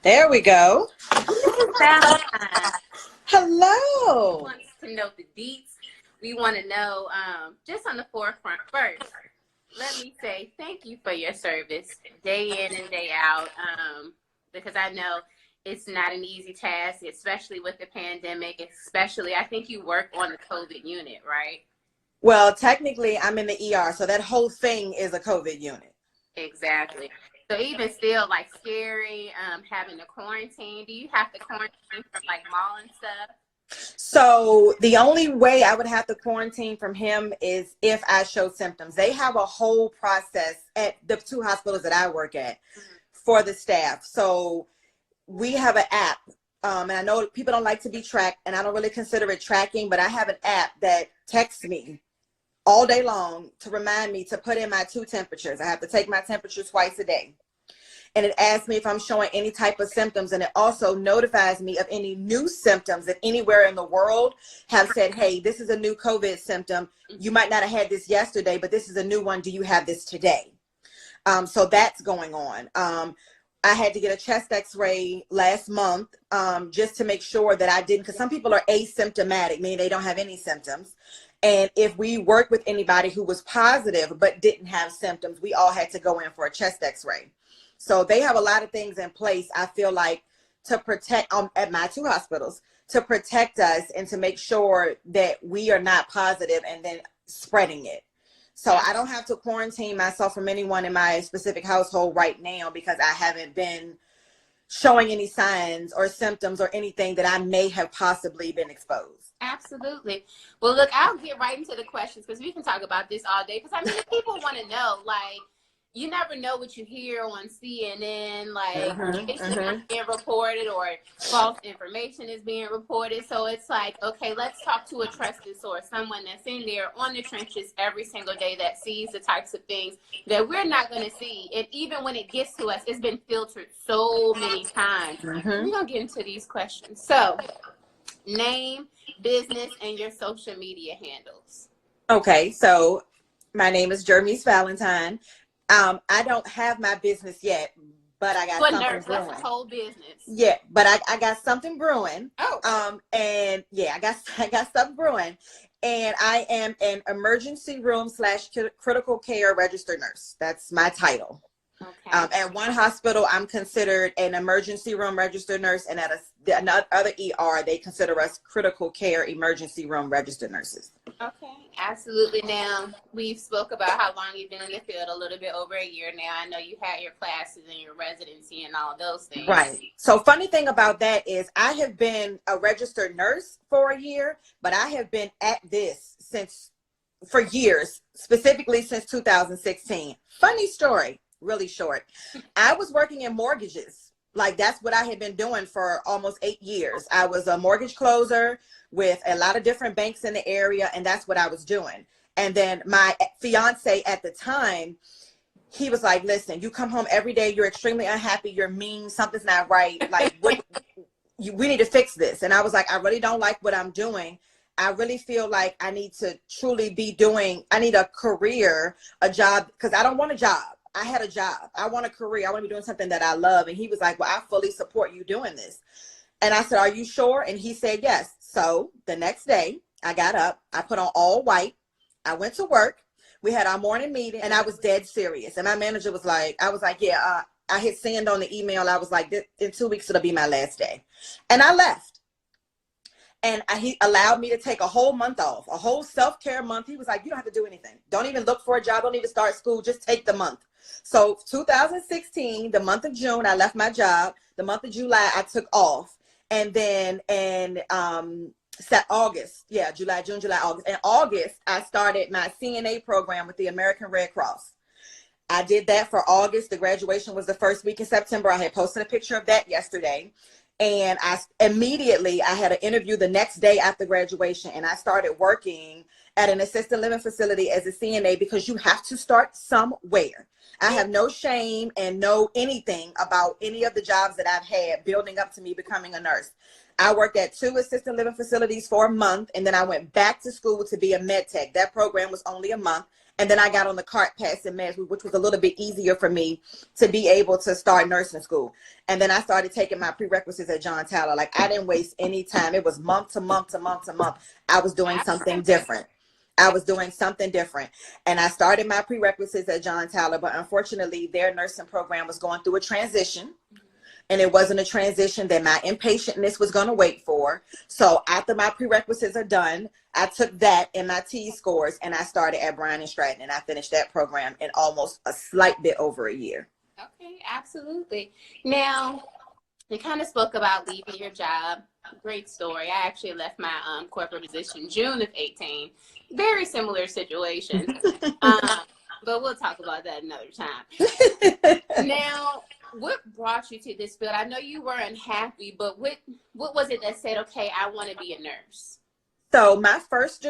There we go. Mrs. Valentine Hello. wants to know the deets. We want to know, just on the forefront first, let me say thank you for your service day in and day out, because I know it's not an easy task, especially with the pandemic, especially I think you work on the COVID unit, right? Well, technically, I'm in the ER, so that whole thing is a COVID unit. Exactly. So even still, like scary, having to quarantine. Do you have to quarantine from like mall and stuff? So the only way I would have to quarantine from him is if I show symptoms. They have a whole process at the two hospitals that I work at for the staff. So we have an app. And I know people don't like to be tracked, and I don't really consider it tracking, but I have an app that texts me all day long to remind me to put in my two temperatures. I have to take my temperature twice a day. And it asks me if I'm showing any type of symptoms. And it also notifies me of any new symptoms that anywhere in the world have said, hey, this is a new COVID symptom. You might not have had this yesterday, but this is a new one. Do you have this today? So that's going on. I had to get a chest x-ray last month just to make sure that I didn't, because some people are asymptomatic, meaning they don't have any symptoms. And if we worked with anybody who was positive but didn't have symptoms, we all had to go in for a chest x-ray. So they have a lot of things in place, I feel like, to protect at my two hospitals, to protect us and to make sure that we are not positive and then spreading it. So I don't have to quarantine myself from anyone in my specific household right now because I haven't been showing any signs or symptoms or anything that I may have possibly been exposed. Absolutely. Well, look, I'll get right into the questions because we can talk about this all day. Because I mean, if people want to know, like, you never know what you hear on CNN, like cases being reported or false information is being reported. So it's like, okay, let's talk to a trusted source, someone that's in there on the trenches every single day that sees the types of things that we're not going to see. And even when it gets to us, it's been filtered so many times. We're going to get into these questions. So, name, business, and your social media handles. Okay, so my name is Jermise Valentine. I don't have my business yet, but I got something nurse, brewing. that's a whole business. Yeah, but I got something brewing. Oh. And yeah, I got something brewing, and I am an emergency room / critical care registered nurse. That's my title. Okay. At one hospital, I'm considered an emergency room registered nurse, and at another ER, they consider us critical care emergency room registered nurses. Okay, absolutely. Now, we've spoke about how long you've been in the field, a little bit over a year now. I know you had your classes and your residency and all those things. Right. So funny thing about that is I have been a registered nurse for a year, but I have been at this for years, specifically since 2016. Funny story. Really short. I was working in mortgages. Like that's what I had been doing for almost 8 years. I was a mortgage closer with a lot of different banks in the area, and that's what I was doing. And then my fiance at the time, he was like, listen, you come home every day, you're extremely unhappy, you're mean, something's not right. Like we need to fix this. And I was like, I really don't like what I'm doing. I really feel like I need to truly I need a career, a job, because I don't want a job. I had a job. I want a career. I want to be doing something that I love. And he was like, well, I fully support you doing this. And I said, are you sure? And he said, yes. So the next day I got up, I put on all white. I went to work. We had our morning meeting and I was dead serious. And my manager was like, I was like, yeah, I hit send on the email. I was like, in 2 weeks, it'll be my last day. And I left. And he allowed me to take a whole month off, a whole self-care month. He was like, you don't have to do anything. Don't even look for a job. Don't even start school. Just take the month. So 2016, the month of June, I left my job. The month of July, I took off. And then in August, July, June, July, August. In August, I started my CNA program with the American Red Cross. I did that for August. The graduation was the first week in September. I had posted a picture of that yesterday. And I had an interview the next day after graduation, and I started working at an assisted living facility as a CNA because you have to start somewhere. I have no shame and no anything about any of the jobs that I've had building up to me becoming a nurse. I worked at 2 assisted living facilities for a month, and then I went back to school to be a med tech. That program was only a month. And then I got on the cart passing meds, which was a little bit easier for me to be able to start nursing school. And then I started taking my prerequisites at John Tyler. Like, I didn't waste any time. It was month to month to month to month. I was doing something different. And I started my prerequisites at John Tyler, but unfortunately their nursing program was going through a transition. And it wasn't a transition that my impatientness was going to wait for. So after my prerequisites are done, I took that and my T scores, and I started at Bryan and Stratton, and I finished that program in almost a slight bit over a year. Okay, absolutely. Now, you kind of spoke about leaving your job. Great story. I actually left my corporate position June of 18. Very similar situation. But we'll talk about that another time. Now, what brought you to this field? I know you were unhappy, but what was it that said, okay, I want to be a nurse? So my first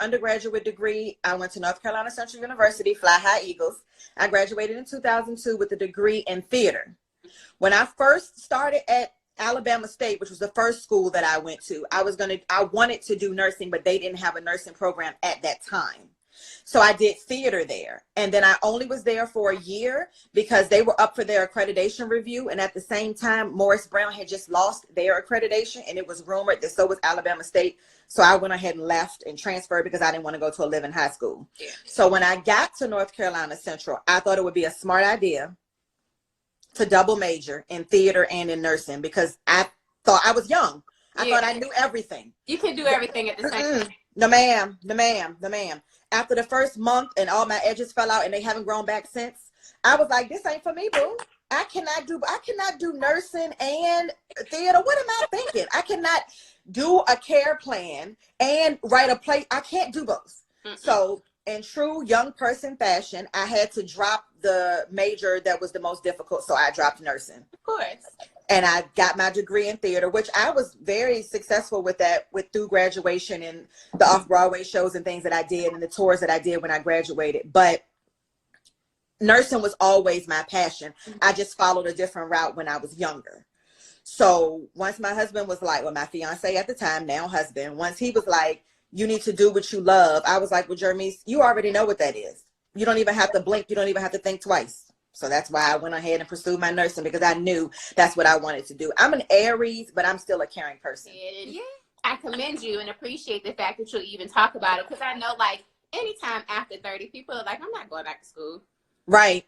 undergraduate degree, I went to North Carolina Central University, Fly High Eagles. I graduated in 2002 with a degree in theater. When I first started at Alabama State, which was the first school that I went to, I wanted to do nursing, but they didn't have a nursing program at that time. So I did theater there. And then I only was there for a year because they were up for their accreditation review. And at the same time, Morris Brown had just lost their accreditation, and it was rumored that so was Alabama State. So I went ahead and left and transferred because I didn't want to go to a living high school. Yeah. So when I got to North Carolina Central, I thought it would be a smart idea to double major in theater and in nursing because I thought I was young. I thought I knew everything. You can do everything at the same time. No, ma'am. After the first month and all my edges fell out and they haven't grown back since, I was like, this ain't for me, boo. I cannot do nursing and theater. What am I thinking? I cannot do a care plan and write a play. I can't do both. Mm-mm. So in true young person fashion, I had to drop the major that was the most difficult. So I dropped nursing. Of course. And I got my degree in theater, which I was very successful with through graduation and the off-Broadway shows and things that I did and the tours that I did when I graduated. But nursing was always my passion. I just followed a different route when I was younger. So once my husband was like, well, my fiance at the time, now husband, once he was like, you need to do what you love, I was like, well, Jermise, you already know what that is. You don't even have to blink. You don't even have to think twice. So that's why I went ahead and pursued my nursing because I knew that's what I wanted to do. I'm an Aries, but I'm still a caring person. Yeah, I commend you and appreciate the fact that you'll even talk about it because I know, like, anytime after 30, people are like, I'm not going back to school. Right.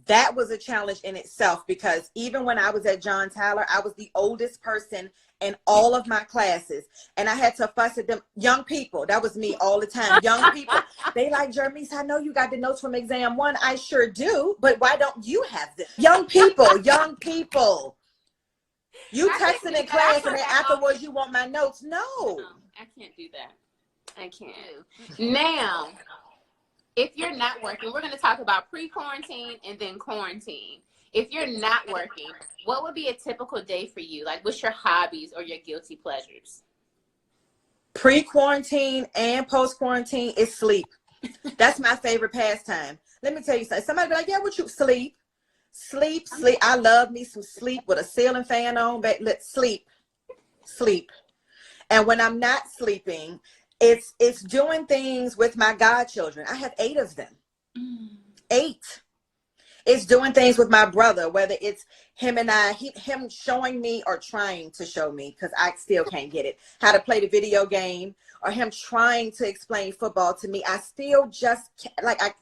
That was a challenge in itself because even when I was at John Tyler, I was the oldest person in all of my classes. And I had to fuss at them. Young people, that was me all the time. Young people, they like, Jermise, I know you got the notes from exam 1. I sure do. But why don't you have them? Young people. You texting in class and then afterwards you want my notes. No, I can't do that. I can't. Now, if you're not working, we're going to talk about pre-quarantine and then quarantine. If you're not working, what would be a typical day for you? Like, what's your hobbies or your guilty pleasures? Pre-quarantine and post-quarantine is sleep. That's my favorite pastime. Let me tell you something. Somebody be like, yeah, what you sleep? Sleep. I love me some sleep with a ceiling fan on, but let's sleep. And when I'm not sleeping, it's doing things with my godchildren. I have 8 of them. 8. It's doing things with my brother, whether it's him and him showing me or trying to show me, because I still can't get it, how to play the video game, or him trying to explain football to me. I still just can't,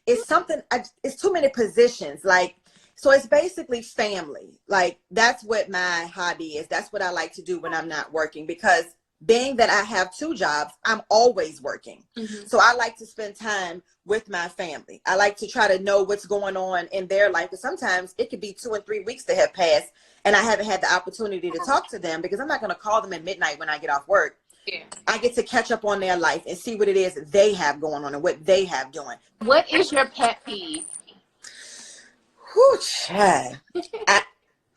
it's too many positions. Like, so it's basically family. Like, that's what my hobby is. That's what I like to do when I'm not working, because being that I have 2 jobs, I'm always working. Mm-hmm. So I like to spend time with my family. I like to try to know what's going on in their life. Because sometimes it could be 2 and 3 weeks that have passed and I haven't had the opportunity to talk to them because I'm not going to call them at midnight when I get off work. Yeah. I get to catch up on their life and see what it is that they have going on and what they have doing. What is your pet peeve? Whew, child. I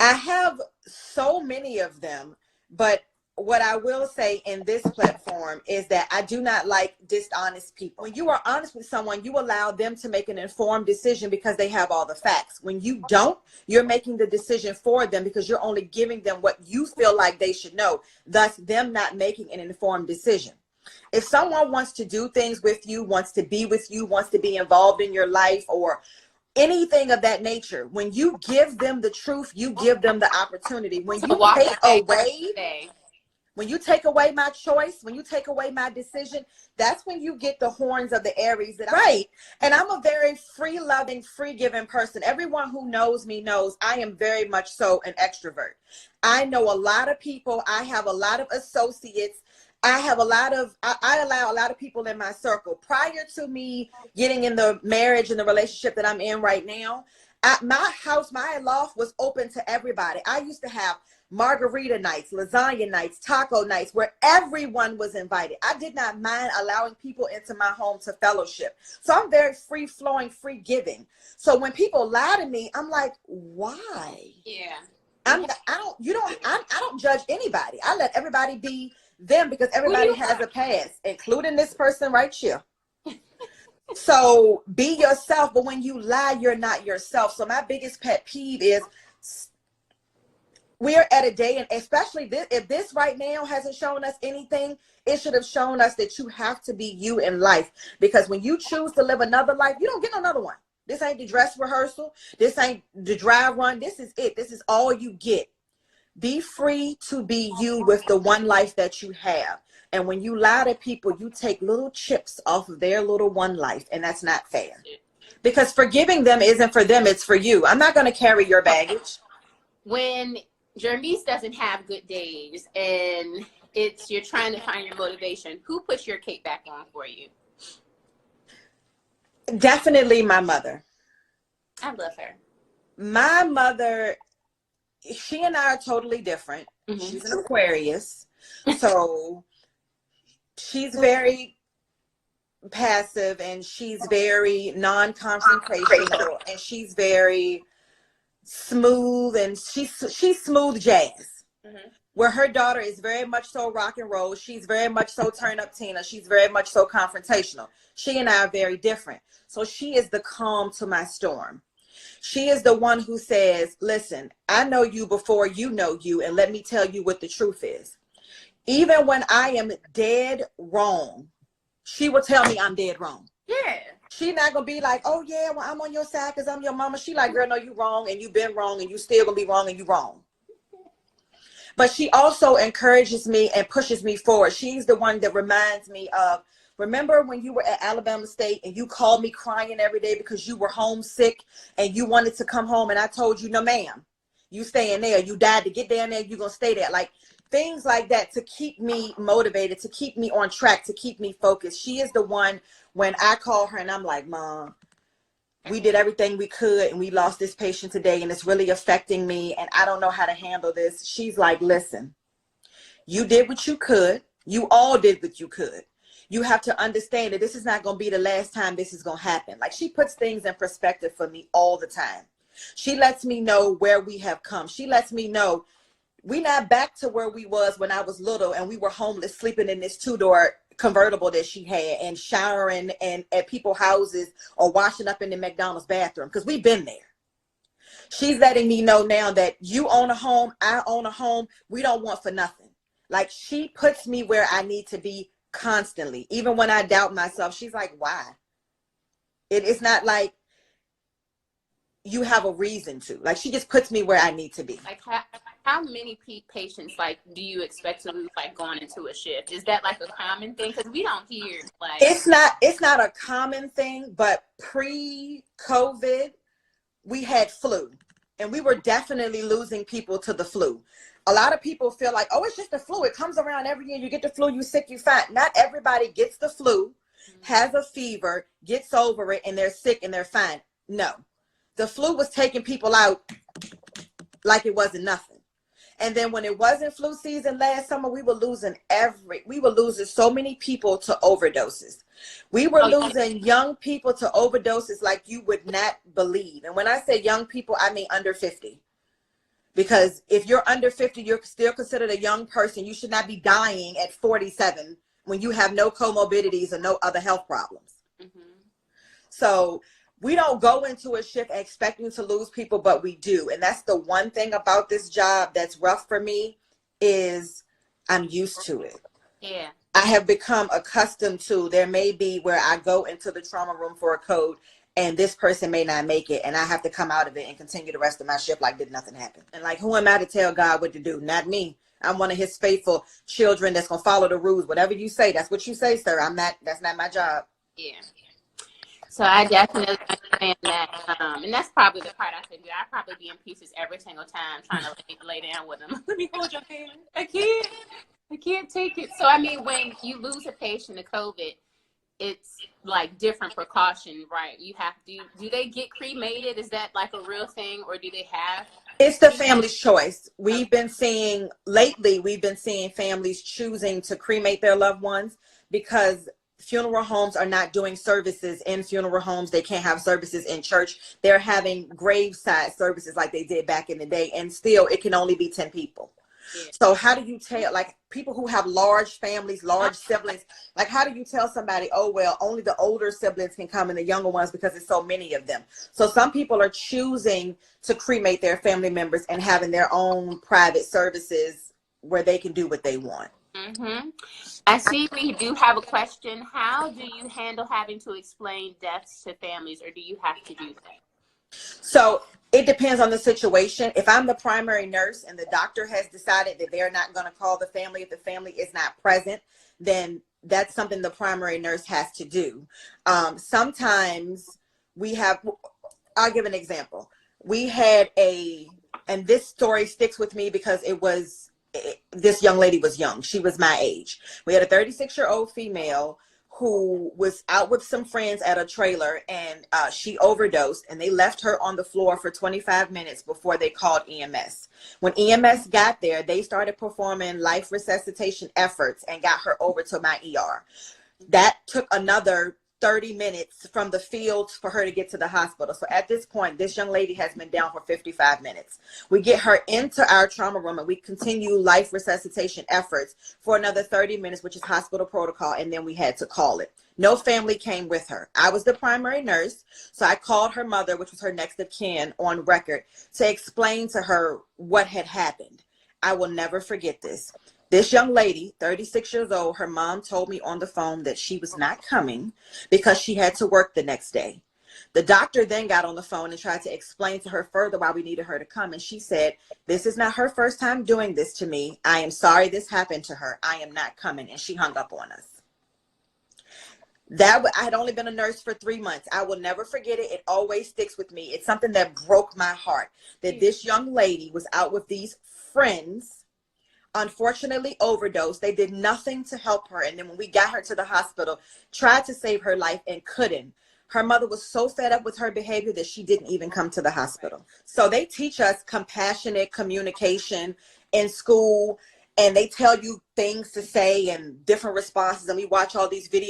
have so many of them, but what I will say in this platform is that I do not like dishonest people. When you are honest with someone, you allow them to make an informed decision because they have all the facts. When you don't, you're making the decision for them because you're only giving them what you feel like they should know, thus them not making an informed decision. If someone wants to do things with you, wants to be with you, wants to be involved in your life or anything of that nature, when you give them the truth, you give them the opportunity. When you take away my choice, when you take away my decision, that's when you get the horns of the Aries. Right. And I'm a very free loving, free giving person. Everyone who knows me knows I am very much so an extrovert. I know a lot of people. I have a lot of associates. I allow a lot of people in my circle. Prior to me getting in the marriage and the relationship that I'm in right now, my house, my loft was open to everybody. I used to have margarita nights, lasagna nights, taco nights, where everyone was invited. I did not mind allowing people into my home to fellowship. So I'm very free flowing, free giving. So when people lie to me, I'm like, why? Yeah. I don't judge anybody. I let everybody be them because everybody has a past, including this person right here. So be yourself, but when you lie, you're not yourself. So my biggest pet peeve is we're at a day, and especially if this right now hasn't shown us anything, it should have shown us that you have to be you in life. Because when you choose to live another life, you don't get another one. This ain't the dress rehearsal. This ain't the dry run. This is it. This is all you get. Be free to be you with the one life that you have. And when you lie to people, you take little chips off of their little one life, and that's not fair. Because forgiving them isn't for them, it's for you. I'm not going to carry your baggage. When Jermise doesn't have good days and you're trying to find your motivation, who puts your cape back on for you? Definitely my mother. I love her. My mother, she and I are totally different. Mm-hmm. She's an Aquarius. So she's very passive and she's very non-confrontational and she's very smooth, and she's smooth jazz. Mm-hmm. Where her daughter is very much so rock and roll. She's very much so turn up Tina. She's very much so confrontational. She and I are very different. So she is the calm to my storm. She is the one who says, listen, I know you before you know you, and let me tell you what the truth is. Even when I am dead wrong, she will tell me I'm dead wrong. Yeah. She's not going to be like, oh, yeah, well, I'm on your side because I'm your mama. She like, girl, no, you wrong, and you've been wrong, and you still going to be wrong, and you wrong. But she also encourages me and pushes me forward. She's the one that reminds me of, remember when you were at Alabama State and you called me crying every day because you were homesick and you wanted to come home, and I told you, no, ma'am, you staying there. You died to get down there. You're going to stay there. Like things like that to keep me motivated, to keep me on track, to keep me focused. She is the one when I call her and I'm like, Mom, we did everything we could and we lost this patient today and it's really affecting me and I don't know how to handle this. She's like, listen, you did what you could. You all did what you could. You have to understand that this is not going to be the last time this is going to happen. Like she puts things in perspective for me all the time. She lets me know where we have come. She lets me know we're not back to where we was when I was little and we were homeless, sleeping in this 2-door convertible that she had and showering and at people's houses or washing up in the McDonald's bathroom, because we've been there. She's letting me know now that you own a home, I own a home. We don't want for nothing. Like she puts me where I need to be constantly. Even when I doubt myself, she's like, why? It's not like you have a reason to. Like she just puts me where I need to be. Like how many patients like do you expect to lose like going into a shift? Is that like a common thing? Because we don't hear like it's not a common thing, but pre-COVID we had flu and we were definitely losing people to the flu. A lot of people feel like, oh, it's just the flu. It comes around every year. You get the flu, you sick, you fine. Not everybody gets the flu, has a fever, gets over it, and they're sick and they're fine. No. The flu was taking people out like it wasn't nothing. And then when it wasn't flu season last summer, we were losing so many people to overdoses. We were losing young people to overdoses like you would not believe. And when I say young people, I mean under 50. Because if you're under 50, you're still considered a young person. You should not be dying at 47 when you have no comorbidities or no other health problems. Mm-hmm. So we don't go into a shift expecting to lose people, but we do. And that's the one thing about this job that's rough for me, is I'm used to it. Yeah. I have become accustomed to, there may be where I go into the trauma room for a code and this person may not make it, and I have to come out of it and continue the rest of my shift like did nothing happen. And like, who am I to tell God what to do? Not me. I'm one of his faithful children that's going to follow the rules. Whatever you say, that's what you say, sir. That's not my job. Yeah. So I definitely understand that. And that's probably the part I could do. I'd probably be in pieces every single time trying to lay down with them. Let me hold your hand. I can't take it. So, I mean, when you lose a patient to COVID, it's like different precaution, right? You have to, do they get cremated? Is that like a real thing, or do they have? It's the family's choice. We've been seeing families choosing to cremate their loved ones because funeral homes are not doing services in funeral homes. They can't have services in church. They're having graveside services like they did back in the day, and still it can only be 10 people. Yeah. So how do you tell, like, people who have large families, large siblings, like, how do you tell somebody, oh, well, only the older siblings can come and the younger ones because there's so many of them? So some people are choosing to cremate their family members and having their own private services where they can do what they want. Mm-hmm. I see we do have a question. How do you handle having to explain deaths to families, or do you have to do that? So it depends on the situation. If I'm the primary nurse and the doctor has decided that they're not going to call the family if the family is not present, then that's something the primary nurse has to do. Sometimes I'll give an example. We had and this story sticks with me because this young lady was young. She was my age. We had a 36-year-old female who was out with some friends at a trailer, and she overdosed, and they left her on the floor for 25 minutes before they called EMS. When EMS got there, they started performing life resuscitation efforts and got her over to my ER. That took another 30 minutes from the field for her to get to the hospital. So at this point, this young lady has been down for 55 minutes. We get her into our trauma room and we continue life resuscitation efforts for another 30 minutes, which is hospital protocol. And then we had to call it. No family came with her. I was the primary nurse. So I called her mother, which was her next of kin, on record to explain to her what had happened. I will never forget this. This young lady, 36 years old, her mom told me on the phone that she was not coming because she had to work the next day. The doctor then got on the phone and tried to explain to her further why we needed her to come. And she said, this is not her first time doing this to me. I am sorry this happened to her. I am not coming. And she hung up on us. I had only been a nurse for 3 months. I will never forget it. It always sticks with me. It's something that broke my heart, that this young lady was out with these friends, unfortunately overdosed. They did nothing to help her. And then when we got her to the hospital, tried to save her life and couldn't. Her mother was so fed up with her behavior that she didn't even come to the hospital. So they teach us compassionate communication in school, and they tell you things to say and different responses. And we watch all these videos